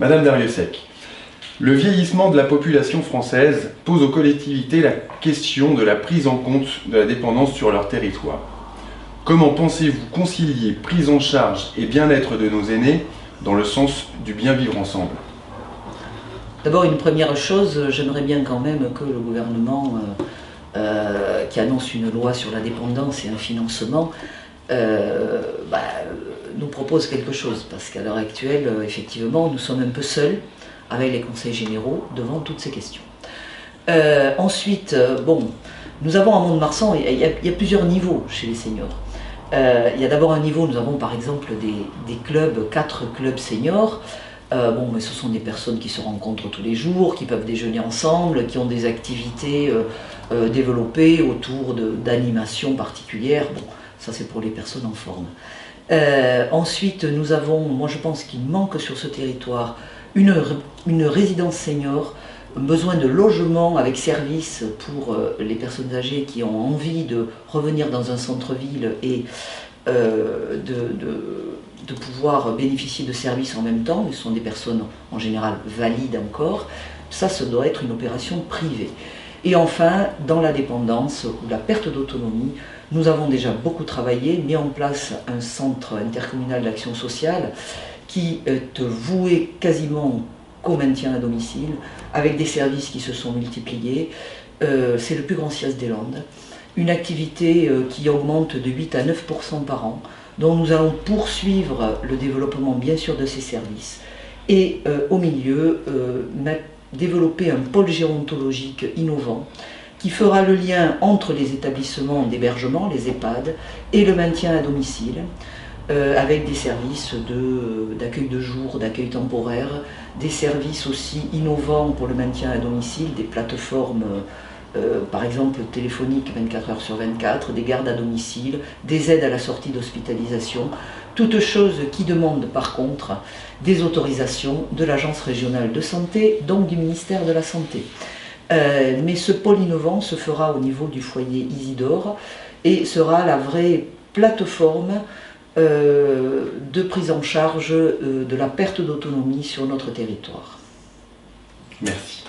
Madame Dariussec, le vieillissement de la population française pose aux collectivités la question de la prise en compte de la dépendance sur leur territoire. Comment pensez-vous concilier prise en charge et bien-être de nos aînés dans le sens du bien vivre ensemble? D'abord, une première chose, j'aimerais bien quand même que le gouvernement, qui annonce une loi sur la dépendance et un financement, nous propose quelque chose. Parce qu'à l'heure actuelle, effectivement, nous sommes un peu seuls avec les conseils généraux devant toutes ces questions. Ensuite, nous avons à Mont-de-Marsan, il y a plusieurs niveaux chez les seniors. Il y a d'abord un niveau, nous avons par exemple des clubs, 4 clubs seniors. Mais ce sont des personnes qui se rencontrent tous les jours, qui peuvent déjeuner ensemble, qui ont des activités développées autour d'animations particulières. Bon, ça c'est pour les personnes en forme. Ensuite, nous avons, moi je pense qu'il manque sur ce territoire une résidence senior, besoin de logement avec service pour les personnes âgées qui ont envie de revenir dans un centre-ville et de pouvoir bénéficier de services en même temps. Ce sont des personnes en général valides encore. Ça doit être une opération privée. Et enfin, dans la dépendance ou la perte d'autonomie, nous avons déjà beaucoup travaillé, mis en place un centre intercommunal d'action sociale qui est voué quasiment qu'au maintien à domicile, avec des services qui se sont multipliés. C'est le plus grand SIAS des Landes. Une activité qui augmente de 8 à 9% par an, dont nous allons poursuivre le développement bien sûr de ces services. Et au milieu, développer un pôle gérontologique innovant qui fera le lien entre les établissements d'hébergement, les EHPAD, et le maintien à domicile, avec des services d'accueil de jour, d'accueil temporaire, des services aussi innovants pour le maintien à domicile, des plateformes par exemple téléphoniques 24 heures sur 24, des gardes à domicile, des aides à la sortie d'hospitalisation, toutes choses qui demandent par contre des autorisations de l'Agence régionale de santé, donc du ministère de la Santé. Mais ce pôle innovant se fera au niveau du foyer Isidore et sera la vraie plateforme de prise en charge de la perte d'autonomie sur notre territoire. Merci.